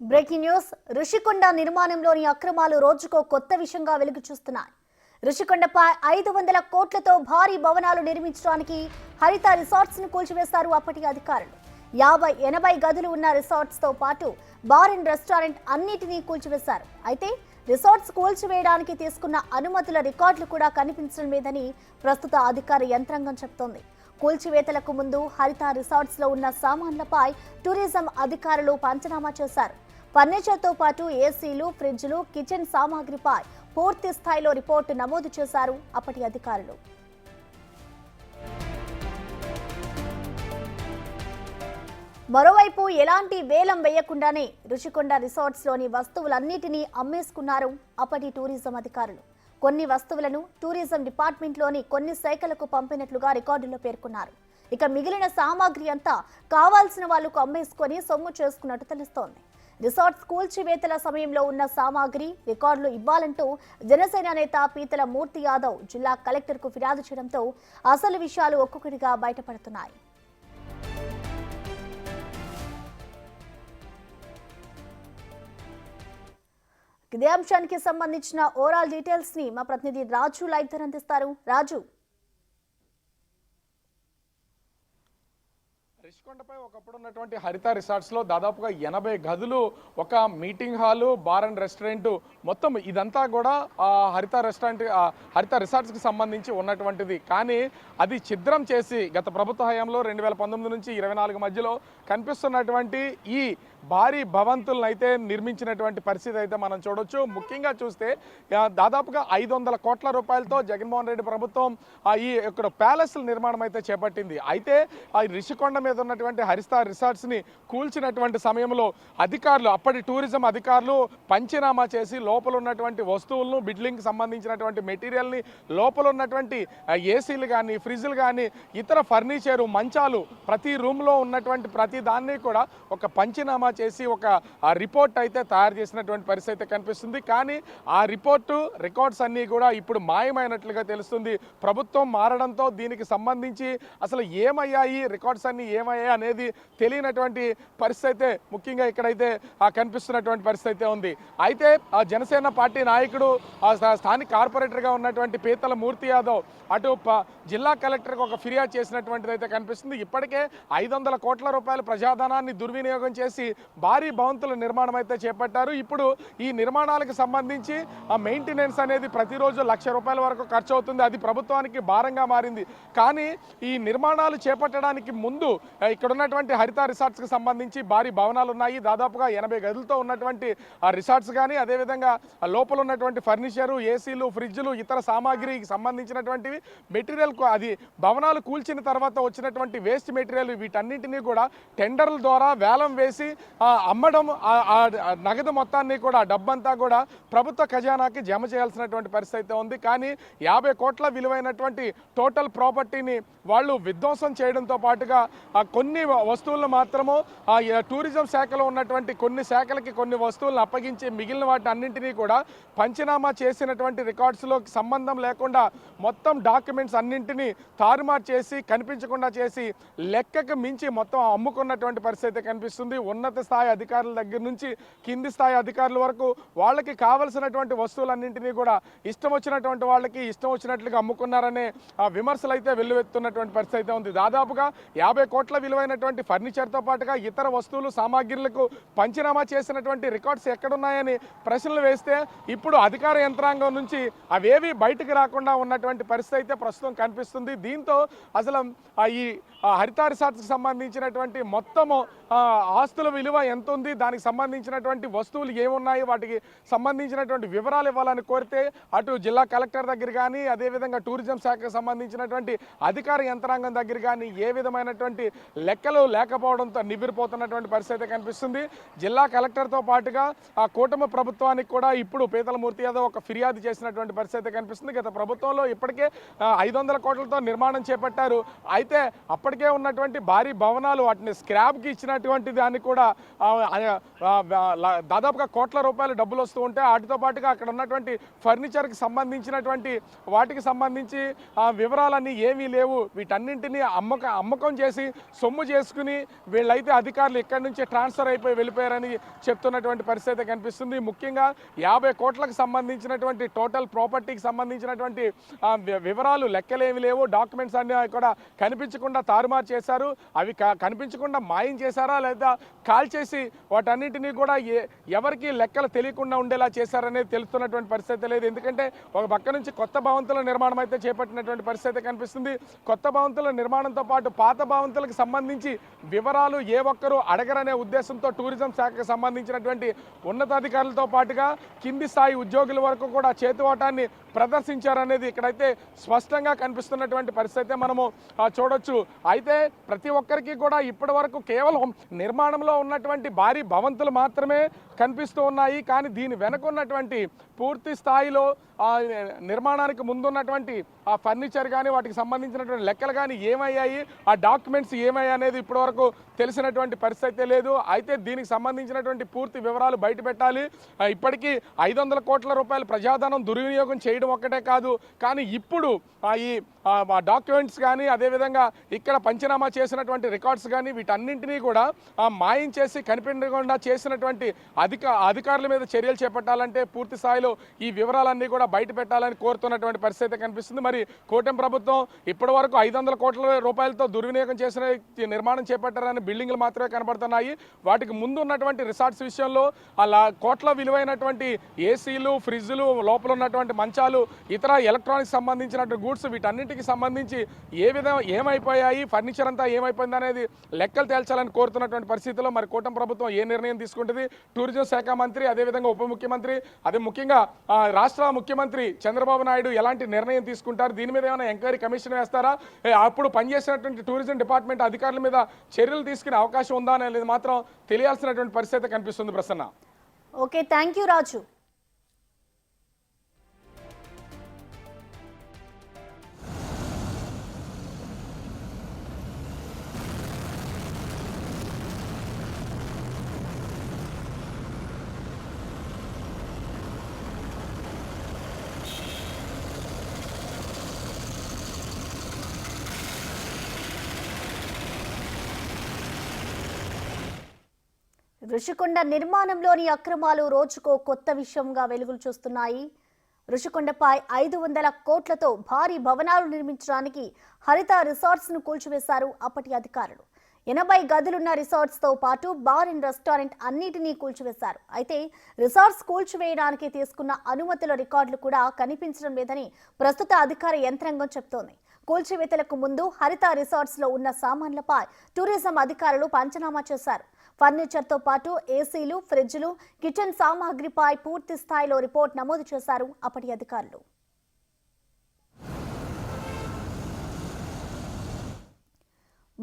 Breaking news Rushikonda నిర్మాణంలోని అక్రమాలు రోజుకో కొత్త విషయంగా వెలుగు చూస్తున్నాయి. రుషికొండపై 500 కోట్లతో భారీ భవనాలు నిర్మించడానికి హరిత రిసార్ట్స్ ను కూల్చివేశారు అప్పటి అధికారులు. 50-80 గదులు ఉన్న రిసార్ట్స్ తో పాటు బార్ అండ్ రెస్టారెంట్ అన్నిటినీ కూల్చివేశారు. అయితే రిసార్ట్స్ కూల్చివేయడానికి తీసుకున్న అనుమతుల రికార్డులు కూడా కనిపించడం లేదని ప్రస్తుత అధికార యంత్రాంగం చెబుతోంది. కూల్చివేతలకు ముందు హరిత రిసార్ట్స్ లో ఉన్న సామాన్లపై టూరిజం అధికారులు పంచనామా చేశారు. ఫర్నిచర్తో పాటు ఏసీలు, ఫ్రిడ్జ్లు, కిచెన్ సామాగ్రిపై పూర్తి స్థాయిలో రిపోర్టు నమోదు చేశారు అప్పటి అధికారులు. మరోవైపు ఎలాంటి వేలం వేయకుండానే రుషికొండ రిసార్ట్స్ లోని వస్తువులన్నిటినీ అమ్మేసుకున్నారు అప్పటి టూరిజం అధికారులు. కొన్ని వస్తువులను టూరిజం డిపార్ట్మెంట్లోని కొన్ని శాఖలకు పంపినట్లుగా రికార్డుల్లో పేర్కొన్నారు. ఇక మిగిలిన సామాగ్రి అంతా కావాల్సిన వాళ్లకు అమ్మేసుకొని సొమ్ము చేసుకున్నట్టు తెలుస్తోంది. రిసార్ట్స్ కూల్చివేతల సమయంలో ఉన్న సామాగ్రి రికార్డులు ఇవ్వాలంటూ జనసేన నేత పీతల మూర్తి యాదవ్ జిల్లా కలెక్టర్కు ఫిర్యాదు చేయడంతో అసలు విషయాలు ఒక్కొక్కటిగా బయటపడుతున్నాయి. ఇదే అంశానికి సంబంధించిన ఓవరాల్ డీటెయిల్స్ ని మా ప్రతినిధి రాజు లైవ్ ద్వారా అందిస్తారు. రాజు, రిషికొండపై ఒకప్పుడు ఉన్నటువంటి హరిత రిసార్ట్స్ లో దాదాపుగా 80 గదులు, ఒక meeting hall, bar and restaurant, మొత్తం ఇదంతా కూడా హరిత రిసార్ట్స్ కి సంబంధించి ఉన్నటువంటిది. కానీ అది ఛిద్రం చేసి గత ప్రభుత్వ హయాంలో 2019 నుంచి 24 మధ్యలో కనిపిస్తున్నటువంటి ఈ భారీ భవంతులను అయితే నిర్మించినటువంటి పరిస్థితి అయితే మనం చూడొచ్చు. ముఖ్యంగా చూస్తే దాదాపుగా 500 కోట్ల రూపాయలతో జగన్మోహన్ రెడ్డి ప్రభుత్వం ఈ ఇక్కడ ప్యాలెస్ల నిర్మాణం అయితే చేపట్టింది. అయితే ఆ రిషికొండ మీద ఉన్నటువంటి హరిత రిసార్ట్స్ ని కూల్చినటువంటి సమయంలో అధికారులు, అప్పటి టూరిజం అధికారులు పంచనామా చేసి లోపల ఉన్నటువంటి వస్తువులను, బిల్డింగ్ సంబంధించినటువంటి మెటీరియల్ ని, లోపల ఉన్నటువంటి ఏసీలు కానీ, ఫ్రిడ్జ్లు కానీ, ఇతర ఫర్నిచరు, మంచాలు, ప్రతి రూమ్ లో ఉన్నటువంటి ప్రతి దాన్ని కూడా ఒక పంచనామా చేసి ఒక రిపోర్ట్ అయితే తయారు చేసినటువంటి పరిస్థితి అయితే కనిపిస్తుంది. కానీ ఆ రికార్డ్స్ అన్ని కూడా ఇప్పుడు మాయమైనట్లుగా తెలుస్తుంది. ప్రభుత్వం మారడంతో దీనికి సంబంధించి అసలు ఏమయ్యాయి, రికార్డ్స్ అన్ని ఏమయ్యాయి అనేది తెలియనటువంటి పరిస్థితి అయితే ముఖ్యంగా ఇక్కడైతే కనిపిస్తున్నటువంటి పరిస్థితి అయితే ఉంది. అయితే జనసేన పార్టీ నాయకుడు, స్థానిక కార్పొరేటర్గా ఉన్నటువంటి పీతల మూర్తి యాదవ్ అటు జిల్లా కలెక్టర్కి ఒక ఫిర్యాదు చేసినటువంటిది అయితే కనిపిస్తుంది. ఇప్పటికే 500 కోట్ల రూపాయల ప్రజాధనాన్ని దుర్వినియోగం చేసి భారీ భవంతుల నిర్మాణం అయితే చేపట్టారు. ఇప్పుడు ఈ నిర్మాణాలకు సంబంధించి మెయింటెనెన్స్ అనేది ప్రతిరోజు ₹1,00,000 వరకు ఖర్చు అవుతుంది. అది ప్రభుత్వానికి భారంగా మారింది. కానీ ఈ నిర్మాణాలు చేపట్టడానికి ముందు ఇక్కడ ఉన్నటువంటి హరిత రిసార్ట్స్కి సంబంధించి భారీ భవనాలు ఉన్నాయి. దాదాపుగా 80 గదులతో ఉన్నటువంటి రిసార్ట్స్ కానీ, అదేవిధంగా లోపల ఉన్నటువంటి ఫర్నిచరు, ఏసీలు, ఫ్రిడ్జ్లు, ఇతర సామాగ్రికి సంబంధించినటువంటివి మెటీరియల్, అది భవనాలు కూల్చిన తర్వాత వచ్చినటువంటి వేస్ట్ మెటీరియల్, వీటన్నింటినీ కూడా టెండర్ల ద్వారా వేలం వేసి అమ్మడం, నగదు మొత్తాన్ని కూడా, డబ్బంతా కూడా ప్రభుత్వ ఖజానాకి జమ చేయాల్సినటువంటి పరిస్థితి ఉంది. కానీ 50 కోట్ల విలువైనటువంటి టోటల్ ప్రాపర్టీని వాళ్ళు విధ్వంసం చేయడంతో పాటుగా కొన్ని వస్తువులను మాత్రము టూరిజం శాఖలో ఉన్నటువంటి కొన్ని శాఖలకి కొన్ని వస్తువులను అప్పగించి మిగిలిన వాటి అన్నింటినీ కూడా పంచనామా చేసినటువంటి రికార్డ్స్లో సంబంధం లేకుండా మొత్తం డాక్యుమెంట్స్ అన్నింటినీ తారుమారు చేసి, కనిపించకుండా చేసి, లెక్కకు మించి మొత్తం అమ్ముకున్నటువంటి పరిస్థితి కనిపిస్తుంది. ఉన్నత స్థాయి అధికారుల దగ్గర నుంచి కింది స్థాయి అధికారుల వరకు వాళ్ళకి కావలసినటువంటి వస్తువులన్నింటినీ కూడా ఇష్టం వచ్చినటువంటి వాళ్ళకి ఇష్టం వచ్చినట్లుగా అమ్ముకున్నారనే విమర్శలు అయితే వెల్లువెత్తున్నటువంటి పరిస్థితి అయితే ఉంది. దాదాపుగా 50 కోట్ల విలువైనటువంటి ఫర్నిచర్తో పాటుగా ఇతర వస్తువులు, సామాగ్రిలకు పంచనామా చేసినటువంటి రికార్డ్స్ ఎక్కడున్నాయని ప్రశ్నలు వేస్తే ఇప్పుడు అధికార యంత్రాంగం నుంచి అవేవి బయటకు రాకుండా ఉన్నటువంటి పరిస్థితి అయితే ప్రస్తుతం కనిపిస్తుంది. దీంతో అసలు ఈ హరిత రిసార్ట్స్కి సంబంధించినటువంటి మొత్తము ఆస్తుల విలువ ఎంత ఉంది, దానికి సంబంధించినటువంటి వస్తువులు ఏమున్నాయి, వాటికి సంబంధించినటువంటి వివరాలు ఇవ్వాలని కోరితే అటు జిల్లా కలెక్టర్ దగ్గర కానీ, అదేవిధంగా టూరిజం శాఖకు సంబంధించినటువంటి అధికార యంత్రాంగం దగ్గర కానీ ఏ విధమైనటువంటి లెక్కలు లేకపోవడంతో నివ్వెరపోతున్నటువంటి పరిస్థితి కనిపిస్తుంది. జిల్లా కలెక్టర్తో పాటుగా ఆ కూటమి ప్రభుత్వానికి కూడా ఇప్పుడు పీతల మూర్తి యాదవ్ ఒక ఫిర్యాదు చేసినటువంటి పరిస్థితి కనిపిస్తుంది. గత ప్రభుత్వంలో ఇప్పటికే 500 కోట్లతో నిర్మాణం చేపట్టారు. అయితే అప్పటికే ఉన్నటువంటి భారీ భవనాలు, వాటిని స్క్రాప్కి ఇచ్చినటువంటి దాన్ని కూడా దాదాపుగా కోట్ల రూపాయల డబ్బులు వస్తూ ఉంటే వాటితో పాటుగా అక్కడ ఉన్నటువంటి ఫర్నిచర్కి సంబంధించినటువంటి వాటికి సంబంధించి వివరాలన్నీ ఏమీ లేవు. వీటన్నింటినీ అమ్మకం చేసి సొమ్ము చేసుకుని వీళ్ళైతే అధికారులు ఇక్కడి నుంచి ట్రాన్స్ఫర్ అయిపోయి వెళ్ళిపోయారని చెప్తున్నటువంటి పరిస్థితి కనిపిస్తుంది. ముఖ్యంగా 50 కోట్లకు సంబంధించినటువంటి టోటల్ ప్రాపర్టీకి సంబంధించినటువంటి వివరాలు లెక్కలేమి లేవు. డాక్యుమెంట్స్ అన్ని కూడా కనిపించకుండా తారుమారు చేశారు. అవి కనిపించకుండా మాయం చేశారా లేదా కాల్చేసి వాటన్నింటినీ కూడా ఎవరికి లెక్కలు తెలియకుండా ఉండేలా చేశారనేది తెలుస్తున్నటువంటి పరిస్థితి లేదు. ఎందుకంటే ఒక పక్క నుంచి కొత్త భవంతుల నిర్మాణం అయితే చేపట్టినటువంటి పరిస్థితి కనిపిస్తుంది. కొత్త భవంతుల నిర్మాణంతో పాటు పాత భవంతులకు సంబంధించి వివరాలు ఏ ఒక్కరూ అడగరనే ఉద్దేశంతో టూరిజం శాఖకు సంబంధించినటువంటి ఉన్నతాధికారులతో పాటుగా కింది స్థాయి ఉద్యోగుల వరకు కూడా చేతివాటాన్ని ప్రదర్శించారనేది ఇక్కడైతే స్పష్టంగా కనిపిస్తున్నటువంటి పరిస్థితి మనము చూడొచ్చు. అయితే ప్రతి ఒక్కరికి కూడా ఇప్పటి వరకు కేవలం నిర్మాణంలో ఉన్నటువంటి భారీ భవంతులు మాత్రమే కనిపిస్తూ ఉన్నాయి. కానీ దీని వెనక ఉన్నటువంటి పూర్తి స్థాయిలో నిర్మాణానికి ముందున్నటువంటి ఆ ఫర్నిచర్ కానీ వాటికి సంబంధించినటువంటి లెక్కలు కానీ ఏమయ్యాయి, ఆ డాక్యుమెంట్స్ ఏమయ్యాయి అనేది ఇప్పటివరకు తెలిసినటువంటి పరిస్థితి లేదు. అయితే దీనికి సంబంధించినటువంటి పూర్తి వివరాలు బయట పెట్టాలి. ఇప్పటికీ 500 కోట్ల రూపాయల ప్రజాధనం దుర్వినియోగం చేయడం ఒక్కటే కాదు, కానీ ఇప్పుడు ఈ డాక్యుమెంట్స్ కానీ అదేవిధంగా ఇక్కడ పంచనామా చేసినటువంటి రికార్డ్స్ కానీ వీటన్నింటినీ కూడా మాయం చేసి కనిపించకుండా చేసినటువంటి అధికారుల మీద చర్యలు చేపట్టాలంటే పూర్తి స్థాయిలో ఈ వివరాలన్నీ కూడా బయట పెట్టాలని కోరుతున్నటువంటి పరిస్థితి కనిపిస్తుంది. మరి కూటమి ప్రభుత్వం ఇప్పటి వరకు 500 కోట్ల రూపాయలతో దుర్వినియోగం చేసిన నిర్మాణం చేపట్టారని బిల్డింగ్లు మాత్రమే కనబడుతున్నాయి. వాటికి ముందు ఉన్నటువంటి రిసార్ట్స్ విషయంలో అలా కోట్ల విలువైనటువంటి ఏసీలు, ఫ్రిడ్జ్లు, లోపల ఉన్నటువంటి మంచాలు, ఇతర ఎలక్ట్రానిక్స్ సంబంధించినటువంటి గూడ్స్ వీటన్నింటికి సంబంధించి ఏమైపోయాయి, ఫర్నిచర్ అంతా ఏమైపోయింది అనేది లెక్కలు తేల్చాలని కోరుతున్నటువంటి పరిస్థితిలో మరి కూటమి ప్రభుత్వం ఏ నిర్ణయం తీసుకుంటుంది, టూరిజం శాఖ మంత్రి అదేవిధంగా ఉప ముఖ్యమంత్రి అదే ముఖ్యంగా రాష్ట్ర ముఖ్యమంత్రి చంద్రబాబు నాయుడు ఎలాంటి నిర్ణయం తీసుకుంటారు, దీని మీద ఏమైనా ఎంక్వైరీ కమిషన్ వేస్తారా, అప్పుడు పనిచేసినటువంటి టూరిజం డిపార్ట్మెంట్ అధికారుల మీద చర్యలు తీసుకునే అవకాశం ఉందా అనేది మాత్రం తెలియాల్సినటువంటి పరిస్థితి కనిపిస్తుంది. ప్రసన్న. ఓకే, థ్యాంక్ యూ రాజు. ఋషికొండ నిర్మాణంలోని అక్రమాలు రోజుకో కొత్త విషయంగా వెలుగులు చూస్తున్నాయి. ఋషికొండపై 500 కోట్లతో భారీ భవనాలు నిర్మించడానికి హరిత రిసార్ట్స్ ను కూల్చివేశారు అప్పటి అధికారులు. 80 గదులున్న రిసార్ట్స్ తో పాటు బార్ అండ్ రెస్టారెంట్ అన్నిటినీ కూల్చివేశారు. అయితే రిసార్ట్స్ కూల్చివేయడానికి తీసుకున్న అనుమతుల రికార్డులు కూడా కనిపించడం లేదని ప్రస్తుత అధికార యంత్రాంగం చెబుతోంది. కూల్చివేతలకు ముందు హరిత రిసార్ట్స్ లో ఉన్న సామాన్లపై టూరిజం అధికారులు పంచనామా చేశారు. ఫర్నిచర్తో పాటు ఏసీలు, ఫ్రిడ్జ్లు, కిచెన్ సామాగ్రిపై పూర్తి స్థాయిలో రిపోర్ట్ నమోదు చేశారు అప్పటి అధికారులు.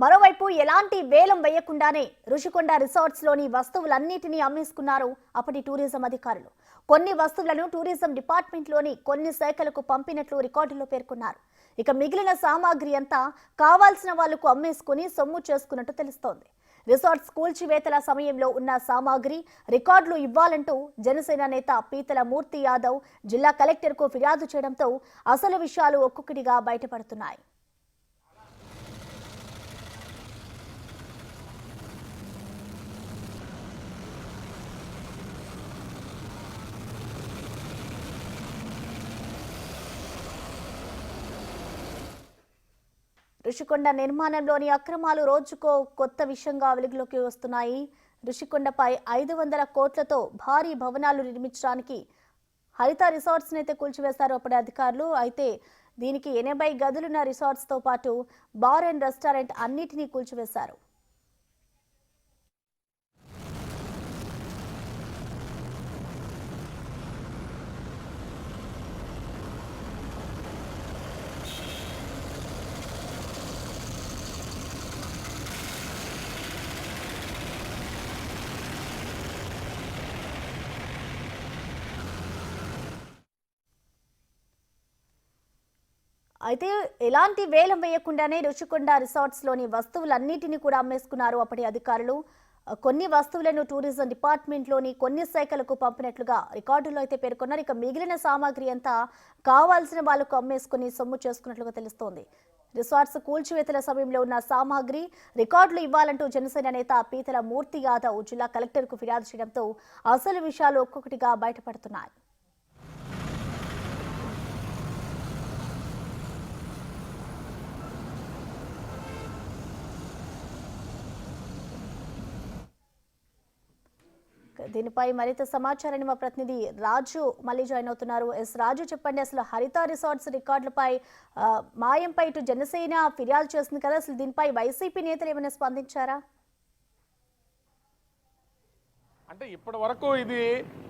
మరోవైపు ఎలాంటి వేలం వేయకుండానే ఋషికొండ రిసార్ట్స్ లోని వస్తువులన్నిటినీ అమ్మేసుకున్నారు అప్పటి టూరిజం అధికారులు. కొన్ని వస్తువులను టూరిజం డిపార్ట్మెంట్ లోని కొన్ని శాఖలకు పంపినట్లు రికార్డుల్లో పేర్కొన్నారు. ఇక మిగిలిన సామాగ్రి అంతా కావాల్సిన వాళ్లకు అమ్మేసుకుని సొమ్ము చేసుకున్నట్టు తెలుస్తోంది. రిసార్ట్స్ కూల్చివేతల సమయంలో ఉన్న సామాగ్రి రికార్డులు ఇవ్వాలంటూ జనసేన నేత పీతల మూర్తి యాదవ్ జిల్లా కలెక్టర్కు ఫిర్యాదు చేయడంతో అసలు విషయాలు ఒక్కొక్కటిగా బయటపడుతున్నాయి. ఋషికొండ నిర్మాణంలోని అక్రమాలు రోజుకో కొత్త విషయంగా వెలుగులోకి వస్తున్నాయి. ఋషికొండపై 500 కోట్లతో భారీ భవనాలు నిర్మించడానికి హరిత రిసార్ట్స్ అయితే కూల్చివేశారు అప్పటి అధికారులు. అయితే దీనికి 80 గదులున్న రిసార్ట్స్ తో పాటు బార్ అండ్ రెస్టారెంట్ అన్నిటినీ కూల్చివేశారు. అయితే ఎలాంటి వేలం వేయకుండానే ఋషికొండ రిసార్ట్స్ లోని వస్తువులన్నిటిని కూడా అమ్మేసుకున్నారు అప్పటి అధికారులు. కొన్ని వస్తువులను టూరిజం డిపార్ట్మెంట్లోని కొన్ని శాఖలకు పంపినట్లుగా రికార్డుల్లో అయితే పేర్కొన్నారు. ఇక మిగిలిన సామాగ్రి అంతా కావాల్సిన వాళ్లకు అమ్మేసుకుని సొమ్ము చేసుకున్నట్లుగా తెలుస్తోంది. రిసార్ట్స్ కూల్చివేతల సమయంలో ఉన్న సామాగ్రి రికార్డులు ఇవ్వాలంటూ జనసేన నేత పీతల మూర్తి యాదవ్ జిల్లా కలెక్టర్కు ఫిర్యాదు చేయడంతో అసలు విషయాలు ఒక్కొక్కటిగా బయటపడుతున్నాయి. దీనిపై మరింత సమాచారాన్ని మా ప్రతినిధి రాజు మళ్ళీ జాయిన్ అవుతున్నారు. రాజు, చెప్పండి, అసలు హరిత రిసార్ట్స్ రికార్డులపై మాయంపై ఇటు జనసేన ఫిర్యాదు చేస్తుంది కదా, అసలు దీనిపై వైసీపీ నేతలు ఏమైనా స్పందించారా? అంటే ఇప్పటి వరకు ఇది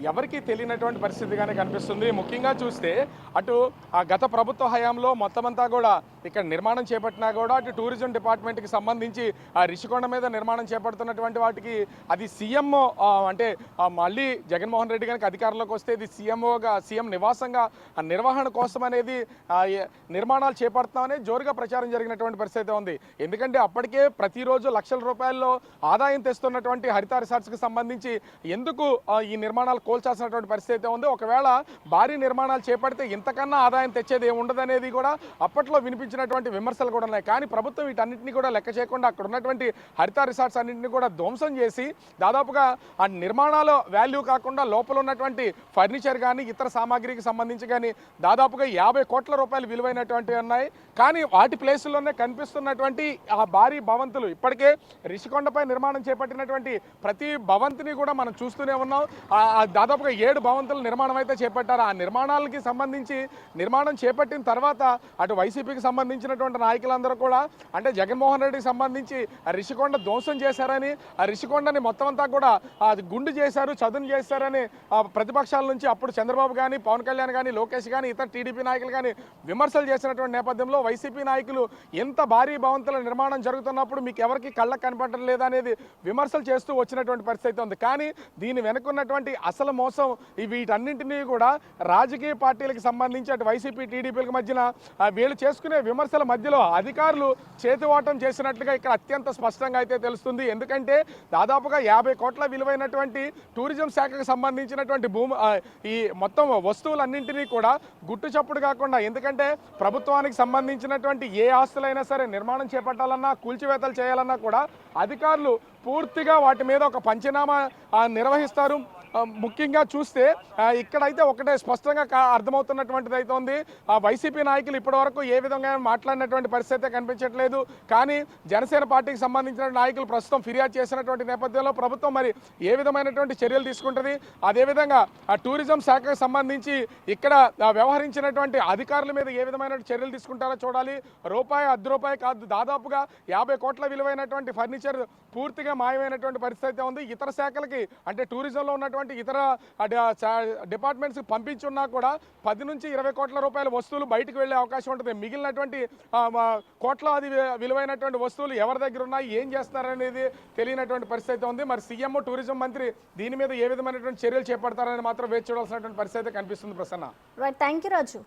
ఎవరికీ తెలియనటువంటి పరిస్థితిగానే కనిపిస్తుంది. ముఖ్యంగా చూస్తే అటు ఆ గత ప్రభుత్వ హయాంలో మొత్తం అంతా కూడా ఇక్కడ నిర్మాణం చేపట్టినా కూడా అటు టూరిజం డిపార్ట్మెంట్కి సంబంధించి ఆ రిషికొండ మీద నిర్మాణం చేపడుతున్నటువంటి వాటికి అది సీఎం అంటే మళ్ళీ జగన్మోహన్ రెడ్డి గారికి అధికారంలోకి వస్తే ఇది సీఎం నివాసంగా నిర్వహణ కోసం అనేది నిర్మాణాలు చేపడుతున్నామని జోరుగా ప్రచారం జరిగినటువంటి పరిస్థితి ఉంది. ఎందుకంటే అప్పటికే ప్రతిరోజు లక్షల రూపాయల్లో ఆదాయం తెస్తున్నటువంటి హరిత రిసార్ట్స్కి సంబంధించి ఎందుకు ఈ నిర్మాణాలు కోల్చాల్సినటువంటి పరిస్థితి ఉంది. ఒకవేళ భారీ నిర్మాణాలు చేపడితే ఇంతకన్నా ఆదాయం తెచ్చేది ఏముండదనేది కూడా అప్పట్లో వినిపించినటువంటి విమర్శలు కూడా ఉన్నాయి. కానీ ప్రభుత్వం వీటన్నింటినీ కూడా లెక్క చేయకుండా అక్కడ ఉన్నటువంటి హరిత రిసార్ట్స్ అన్నింటినీ కూడా ధ్వంసం చేసి దాదాపుగా ఆ నిర్మాణాల వాల్యూ కాకుండా లోపల ఉన్నటువంటి ఫర్నిచర్ కానీ ఇతర సామాగ్రికి సంబంధించి కానీ దాదాపుగా 50 కోట్ల రూపాయలు విలువైనటువంటివి ఉన్నాయి. కానీ వాటి ప్లేసుల్లోనే కనిపిస్తున్నటువంటి ఆ భారీ భవంతులు ఇప్పటికే రిషికొండపై నిర్మాణం చేపట్టినటువంటి ప్రతి భవంతిని కూడా మనం చూస్తూనే ఉన్నాం. దాదాపుగా 7 భవంతుల నిర్మాణం అయితే చేపట్టారు. ఆ నిర్మాణాలకి సంబంధించి నిర్మాణం చేపట్టిన తర్వాత అటు వైసీపీకి సంబంధించినటువంటి నాయకులందరూ కూడా అంటే జగన్మోహన్ రెడ్డికి సంబంధించి రిషికొండ ధ్వంసం చేశారని, ఆ రిషికొండని మొత్తం అంతా కూడా గుండు చేశారు, చదును చేశారని ప్రతిపక్షాల నుంచి అప్పుడు చంద్రబాబు కానీ, పవన్ కళ్యాణ్ కానీ, లోకేష్ కానీ, ఇతర టీడీపీ నాయకులు కానీ విమర్శలు చేసినటువంటి నేపథ్యంలో వైసీపీ నాయకులు ఎంత భారీ భవంతుల నిర్మాణం జరుగుతున్నప్పుడు మీకు ఎవరికి కళ్ళకు కనపడటం లేదనేది విమర్శలు చేస్తూ వచ్చినటువంటి పరిస్థితి ఉంది. కానీ దీని వెనుకున్నటువంటి అసలు మోసం వీటన్నింటినీ కూడా రాజకీయ పార్టీలకు సంబంధించి అటు వైసీపీ టీడీపీలకు మధ్యన వీళ్ళు చేసుకునే విమర్శల మధ్యలో అధికారులు చేతివాటం చేసినట్లుగా ఇక్కడ అత్యంత స్పష్టంగా అయితే తెలుస్తుంది. ఎందుకంటే దాదాపుగా 50 కోట్ల విలువైనటువంటి టూరిజం శాఖకు సంబంధించినటువంటి ఈ మొత్తం వస్తువులన్నింటినీ కూడా గుట్టు చప్పుడు కాకుండా, ఎందుకంటే ప్రభుత్వానికి సంబంధించినటువంటి ఏ ఆస్తులైనా సరే నిర్మాణం చేపట్టాలన్నా కూల్చివేతలు చేయాలన్నా కూడా అధికారులు పూర్తిగా వాటి మీద ఒక పంచనామా నిర్వహిస్తారు. ముఖ్యంగా చూస్తే ఇక్కడైతే ఒకటే స్పష్టంగా అర్థమవుతున్నటువంటిది అయితే ఉంది. వైసీపీ నాయకులు ఇప్పటివరకు ఏ విధంగా మాట్లాడినటువంటి పరిస్థితి కనిపించట్లేదు. కానీ జనసేన పార్టీకి సంబంధించిన నాయకులు ప్రస్తుతం ఫిర్యాదు చేసినటువంటి నేపథ్యంలో ప్రభుత్వం మరి ఏ విధమైనటువంటి చర్యలు తీసుకుంటుంది, అదేవిధంగా ఆ టూరిజం శాఖకు సంబంధించి ఇక్కడ వ్యవహరించినటువంటి అధికారుల మీద ఏ విధమైన చర్యలు తీసుకుంటారో చూడాలి. రూపాయి 10 రూపాయి కాదు, దాదాపుగా 50 కోట్ల విలువైనటువంటి ఫర్నిచర్ పూర్తిగా మాయమైనటువంటి పరిస్థితి ఉంది. ఇతర శాఖలకి అంటే టూరిజంలో ఉన్నటువంటి ఇతర డిపార్ట్మెంట్స్కి పంపించున్నా కూడా 10 నుంచి 20 కోట్ల రూపాయల వస్తువులు బయటకు వెళ్ళే అవకాశం ఉంటుంది. మిగిలినటువంటి కోట్లాది విలువైనటువంటి వస్తువులు ఎవరి దగ్గర ఉన్నాయి, ఏం చేస్తున్నారనేది తెలియనటువంటి పరిస్థితి ఉంది. మరి సీఎం టూరిజం మంత్రి దీని మీద ఏ విధమైనటువంటి చర్యలు చేపడతారని మాత్రం వేచి చూడాల్సినటువంటి పరిస్థితి కనిపిస్తుంది. Prasanna, right, thank you Raju.